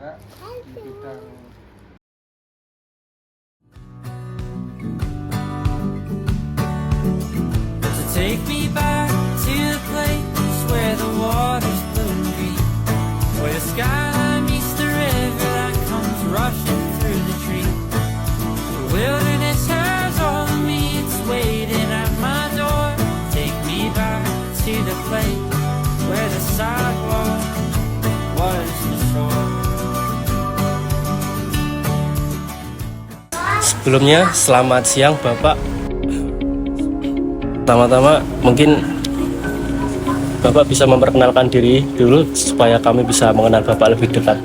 juga di bidang Take me back to the place where the water's blue and green, where the skyline meets the river that comes rushing through the trees. The wilderness has all of me, it's waiting at my door. Take me back to the place where the sidewalk was the shore. Sebelumnya, selamat siang Bapak. Pertama-tama mungkin Bapak bisa memperkenalkan diri dulu supaya kami bisa mengenal Bapak lebih dekat.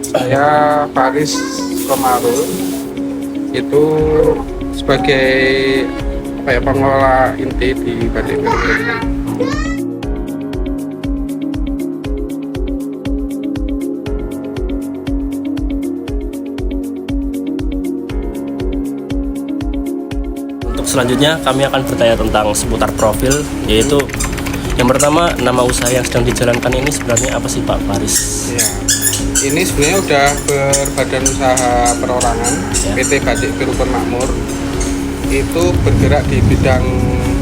saya Faris Komarul, itu sebagai pengelola inti di Batik Pirupun. Untuk selanjutnya kami akan bertanya tentang seputar profil, yaitu yang pertama, nama usaha yang sedang dijalankan ini sebenarnya apa sih Pak Faris? Ya, ini sebenarnya udah berbadan usaha perorangan, Ya. PT Batik Pirupun Makmur. Itu bergerak di bidang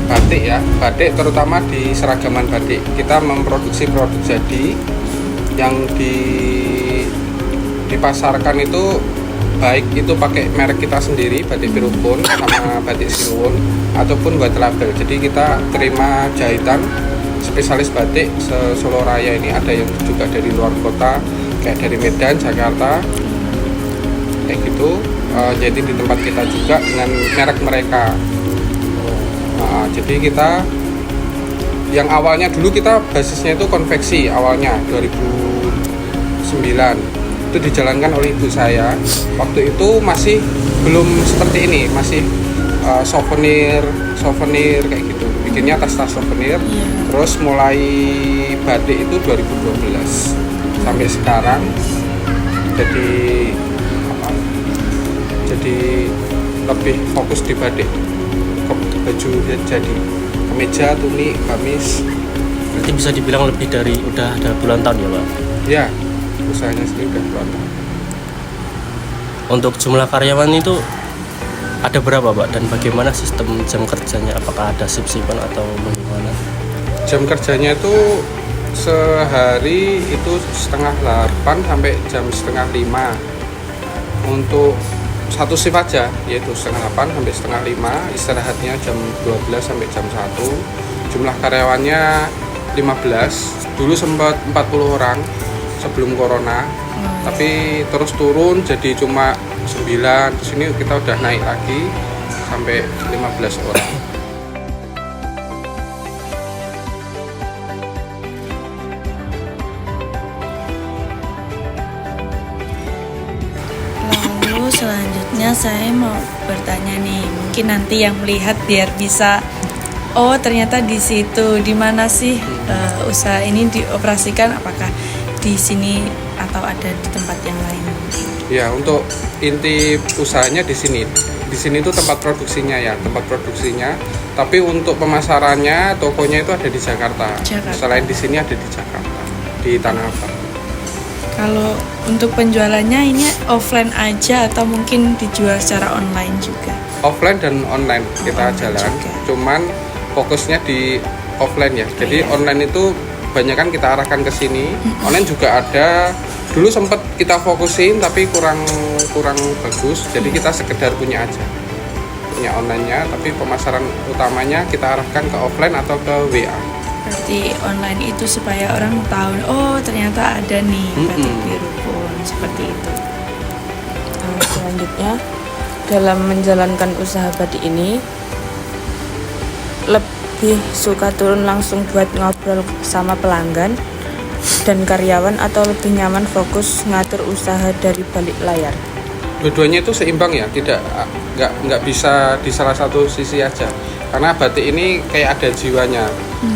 batik ya, batik terutama di seragaman batik. Kita memproduksi produk jadi yang dipasarkan itu baik itu pakai merek kita sendiri Batik Pirupun sama Batik Sinuwun ataupun buat label. Jadi kita terima jahitan spesialis batik Solo Raya ini, ada yang juga dari luar kota kayak dari Medan, Jakarta kayak gitu. Jadi di tempat kita juga dengan merek mereka. Jadi kita yang awalnya dulu kita basisnya itu konveksi awalnya 2009 itu dijalankan oleh ibu saya. Waktu itu masih belum seperti ini, masih souvenir kayak gitu, bikinnya tas-tas souvenir. Terus mulai batik itu 2012 sampai sekarang jadi lebih fokus di batik, baju jadi kemeja, tuni, gamis. Berarti bisa dibilang lebih dari udah ada puluhan tahun ya Pak? Ya, usahanya sendiri udah puluhan tahun. Untuk jumlah karyawan itu ada berapa Pak? Dan bagaimana sistem jam kerjanya? Apakah ada shift-shiftan atau bagaimana? Jam kerjanya itu sehari itu setengah 8 sampai jam setengah 5. Untuk satu shift aja, yaitu setengah 8 sampai setengah 5, istirahatnya jam 12 sampai jam 1. Jumlah karyawannya 15, dulu sempat 40 orang sebelum corona, tapi terus turun jadi cuma 9, terus ini kita udah naik lagi sampai 15 orang. Lalu selanjutnya saya mau bertanya nih, mungkin nanti yang melihat biar bisa, oh ternyata di situ, di mana sih usaha ini dioperasikan? Apakah di sini atau ada di tempat yang lain? Ya, untuk inti usahanya di sini. Di sini itu tempat produksinya ya, tempat produksinya. Tapi untuk pemasarannya, tokonya itu ada di Jakarta. Selain di sini ada di Jakarta, di Tanah Abang. Kalau untuk penjualannya ini offline aja atau mungkin dijual secara online juga? Offline dan online kita online jalan. juga. Cuman fokusnya di offline ya. Jadi online itu banyak kan kita arahkan ke sini. Online juga ada. Dulu sempat kita fokusin tapi kurang bagus. Jadi kita sekedar punya aja. Punya online-nya, tapi pemasaran utamanya kita arahkan ke offline atau ke WA. Berarti online itu supaya orang tahu, oh ternyata ada nih Batik Pirupun, seperti itu. Selanjutnya, dalam menjalankan usaha batik ini, lebih suka turun langsung buat ngobrol sama pelanggan dan karyawan atau lebih nyaman fokus ngatur usaha dari balik layar? Dua-duanya itu seimbang ya, nggak bisa di salah satu sisi aja. Karena batik ini kayak ada jiwanya.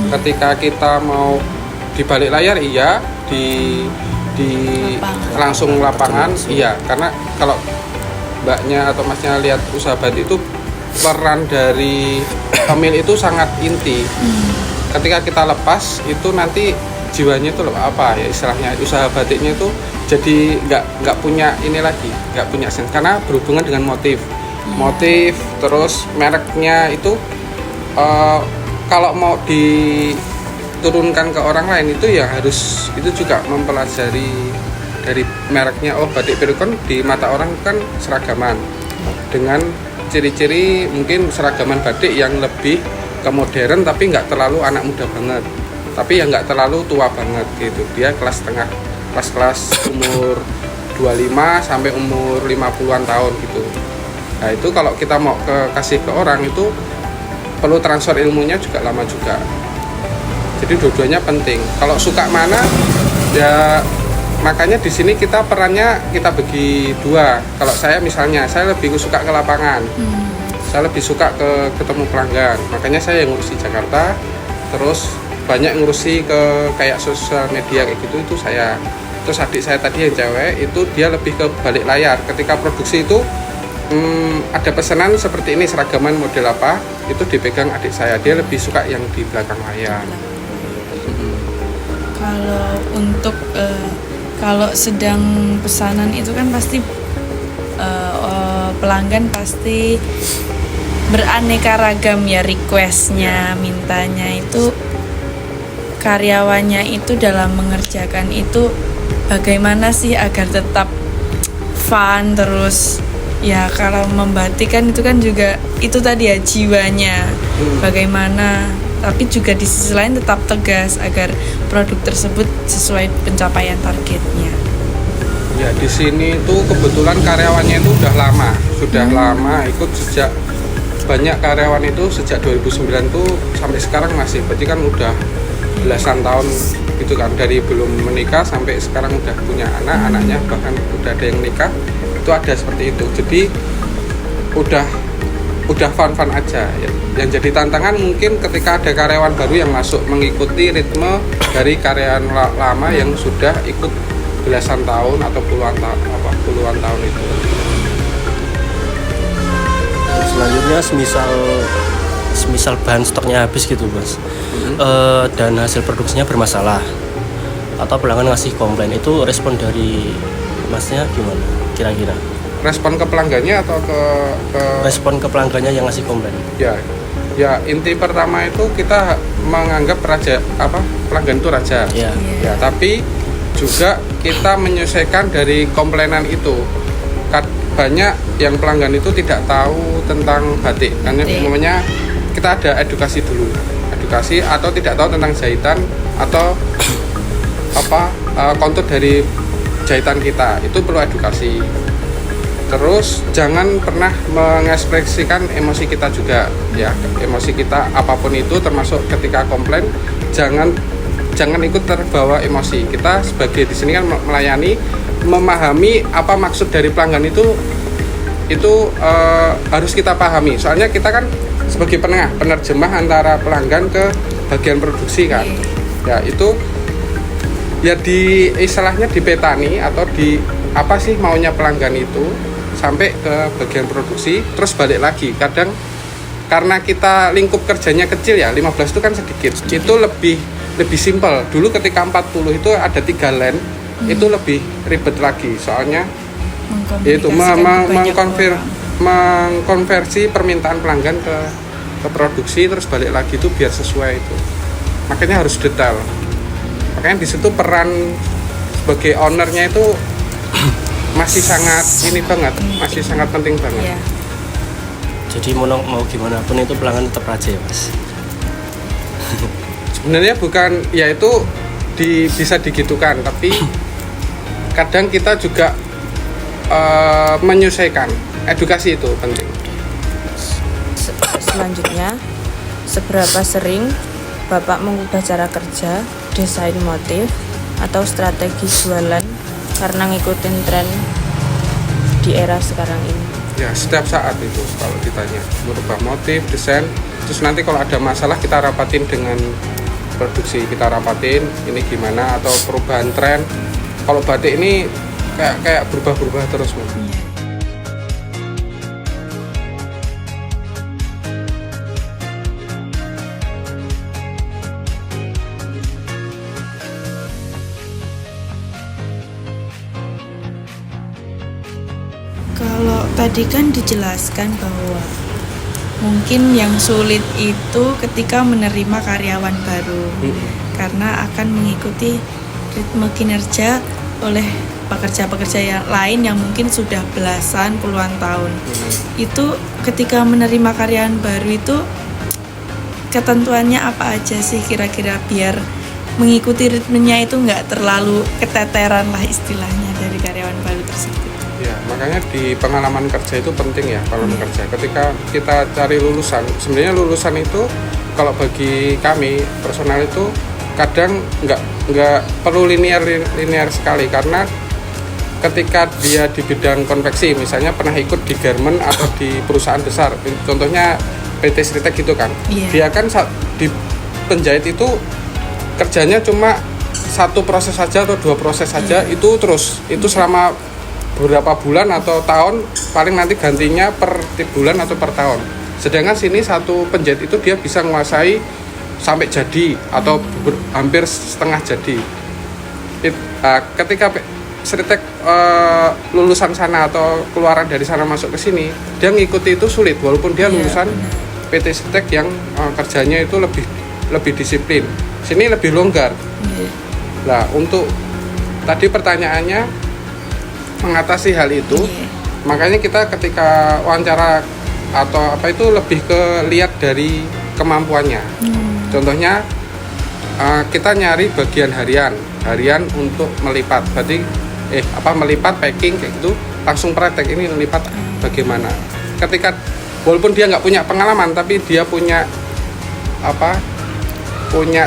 Ketika kita mau di balik layar iya, di langsung lapangan iya. Karena kalau mbaknya atau masnya lihat usaha batik itu peran dari pemilik itu sangat inti. Ketika kita lepas itu nanti jiwanya itu loh, apa ya istilahnya, usaha batiknya itu jadi nggak punya ini lagi, nggak punya sense, karena berhubungan dengan motif terus mereknya itu kalau mau diturunkan ke orang lain itu ya harus itu juga mempelajari dari mereknya. Oh, batik Pirukon di mata orang kan seragaman dengan ciri-ciri mungkin seragaman batik yang lebih ke modern tapi nggak terlalu anak muda banget, tapi ya nggak terlalu tua banget gitu. Dia kelas tengah, kelas umur 25 sampai umur 50-an tahun gitu. Nah itu kalau kita mau kasih ke orang itu perlu transfer ilmunya juga lama juga. Jadi dua-duanya penting. Kalau suka mana ya, makanya di sini kita perannya kita bagi dua. Kalau saya misalnya, saya lebih suka ke lapangan, saya lebih suka ketemu pelanggan. Makanya saya yang ngurusi Jakarta, terus banyak ngurusi ke kayak sosial media kayak gitu itu saya. Terus adik saya tadi yang cewek itu dia lebih ke balik layar. Ketika produksi itu ada pesanan seperti ini, seragaman model apa, itu dipegang adik saya. Dia lebih suka yang di belakang layar. Kalau untuk kalau sedang pesanan itu kan pasti pelanggan pasti beraneka ragam ya requestnya, mintanya itu karyawannya itu dalam mengerjakan itu bagaimana sih agar tetap fun, terus ya kalau membatik kan itu kan juga itu tadi ya jiwanya bagaimana, tapi juga di sisi lain tetap tegas agar produk tersebut sesuai pencapaian targetnya. Ya di sini tuh kebetulan karyawannya itu sudah lama ikut sejak, banyak karyawan itu sejak 2009 tuh sampai sekarang masih, berarti kan udah belasan tahun gitu kan, dari belum menikah sampai sekarang udah punya anak, anaknya bahkan udah ada yang nikah, itu ada seperti itu. Jadi udah fun aja ya. Yang jadi tantangan mungkin ketika ada karyawan baru yang masuk mengikuti ritme dari karyawan lama yang sudah ikut belasan tahun atau puluhan tahun itu. Selanjutnya semisal bahan stoknya habis gitu Mas, dan hasil produksinya bermasalah atau pelanggan ngasih komplain, itu respon dari Masnya gimana kira-kira? Respon ke pelanggannya atau ke Respon ke pelanggannya yang ngasih komplain. Ya inti pertama itu kita menganggap pelanggan itu raja. Ya. Ya, tapi juga kita menyelesaikan dari komplainan itu. Banyak yang pelanggan itu tidak tahu tentang batik. Karena umumnya kita ada edukasi dulu. Edukasi atau tidak tahu tentang jahitan atau kontur dari jahitan kita. Itu perlu edukasi. Terus jangan pernah mengekspresikan emosi kita juga ya. Emosi kita apapun itu termasuk ketika komplain, jangan ikut terbawa emosi. Kita sebagai di sini kan melayani, memahami apa maksud dari pelanggan itu harus kita pahami. Soalnya kita kan sebagai penerjemah antara pelanggan ke bagian produksi kan. Ya itu ya istilahnya dipetani atau di apa sih maunya pelanggan itu sampai ke bagian produksi, terus balik lagi. Kadang karena kita lingkup kerjanya kecil ya, 15 itu kan sedikit. Itu lebih simpel. Dulu ketika 40 itu ada 3 line, itu lebih ribet lagi. Soalnya itu mengkonversi permintaan pelanggan ke produksi, terus balik lagi itu biar sesuai itu. Makanya harus detail. Makanya di situ peran sebagai ownernya itu masih sangat masih sangat penting banget. Iya. Jadi mau gimana pun itu pelanggan tetap raja ya Mas. Sebenarnya bukan ya itu bisa digitukan, tapi kadang kita juga menyesuaikan. Edukasi itu penting. Selanjutnya, seberapa sering Bapak mengubah cara kerja, desain motif, atau strategi jualan karena ngikutin tren di era sekarang ini? Ya setiap saat itu kalau ditanya merubah motif, desain, terus nanti kalau ada masalah kita rapatin dengan produksi, kita rapatin ini gimana, atau perubahan tren. Kalau batik ini kayak berubah terus. Tadi kan dijelaskan bahwa mungkin yang sulit itu ketika menerima karyawan baru karena akan mengikuti ritme kinerja oleh pekerja-pekerja yang lain yang mungkin sudah belasan puluhan tahun. Itu ketika menerima karyawan baru itu ketentuannya apa aja sih kira-kira biar mengikuti ritmenya itu nggak terlalu keteteran lah istilahnya dari karyawan baru tersebut. Ya, makanya di pengalaman kerja itu penting ya kalau kerja. Ketika kita cari lulusan, sebenarnya lulusan itu kalau bagi kami personal itu kadang nggak perlu linear sekali karena ketika dia di bidang konveksi, misalnya pernah ikut di garment atau di perusahaan besar, contohnya PT Sritek gitu kan, dia kan di penjahit itu kerjanya cuma satu proses saja atau dua proses saja, itu terus itu selama beberapa bulan atau tahun, paling nanti gantinya per bulan atau per tahun. Sedangkan sini satu penjahit itu dia bisa menguasai sampai jadi atau hampir setengah jadi. Ketika Sritek lulusan sana atau keluaran dari sana masuk ke sini, dia ngikuti itu sulit walaupun dia lulusan PT Sritek yang kerjanya itu lebih disiplin. Sini lebih longgar. Nah, untuk tadi pertanyaannya mengatasi hal itu, makanya kita ketika wawancara atau apa itu lebih ke lihat dari kemampuannya. Contohnya kita nyari bagian harian untuk melipat, berarti melipat packing kayak gitu, langsung praktek ini melipat bagaimana. Ketika walaupun dia nggak punya pengalaman tapi dia punya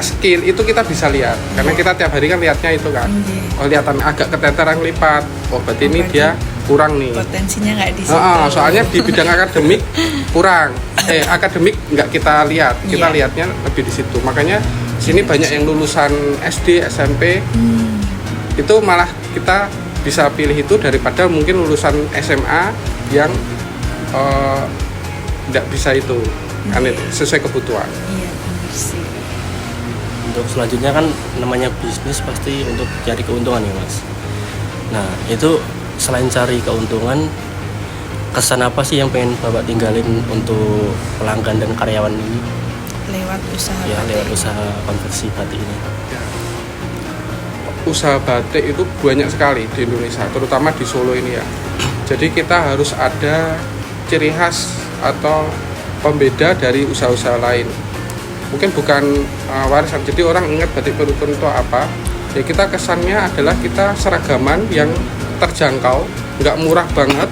skill, itu kita bisa lihat karena kita tiap hari kan lihatnya itu kan. Oh, kelihatan agak keteteran lipat, oh berarti ini dia kurang nih, potensinya nggak di situ. Soalnya di bidang akademik kurang, akademik nggak kita lihat, kita lihatnya lebih di situ. Makanya sini banyak yang lulusan SD, SMP, itu malah kita bisa pilih itu daripada mungkin lulusan SMA yang nggak bisa itu, kan itu sesuai kebutuhan. Iya, benar sih. Untuk selanjutnya kan namanya bisnis pasti untuk cari keuntungan ya Mas. Nah itu selain cari keuntungan, kesan apa sih yang pengen Bapak tinggalin untuk pelanggan dan karyawan ini? Lewat usaha Ya, batik. lewat usaha konveksi batik ini. Ya. Usaha batik itu banyak sekali di Indonesia, terutama di Solo ini ya. Jadi kita harus ada ciri khas atau pembeda dari usaha-usaha lain. Mungkin bukan warisan, jadi orang ingat batik berukun itu apa. Ya kita kesannya adalah kita seragaman yang terjangkau, nggak murah banget,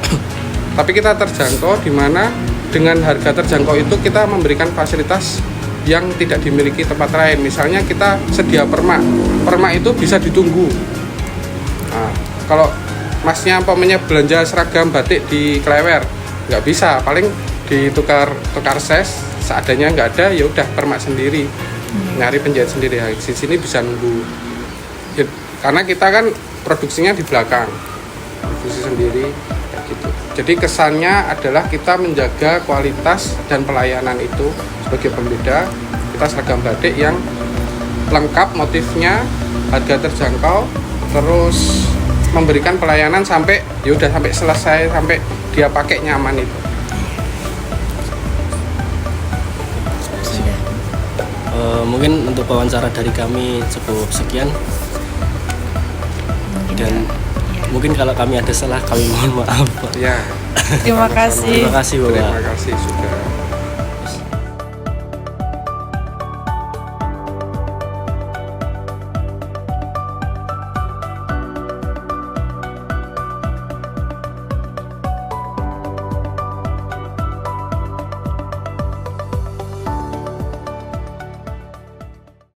tapi kita terjangkau, di mana dengan harga terjangkau itu kita memberikan fasilitas yang tidak dimiliki tempat lain. Misalnya kita sedia permak itu bisa ditunggu. Nah, kalau masnya belanja seragam batik di Klewer, nggak bisa, paling ditukar ses, seadanya nggak ada, ya udah permak sendiri, nyari penjahit sendiri. Di sini bisa nunggu, karena kita kan produksinya di belakang, produksi sendiri kayak gitu. Jadi kesannya adalah kita menjaga kualitas dan pelayanan itu sebagai pembeda. Kita seragam batik yang lengkap motifnya, harga terjangkau, terus memberikan pelayanan sampai sampai selesai, sampai dia pakai nyaman itu. Mungkin untuk wawancara dari kami cukup sekian, dan mungkin kalau kami ada salah kami mohon maaf. Ya. Terima kasih. Terima kasih Bapak. Terima kasih sudah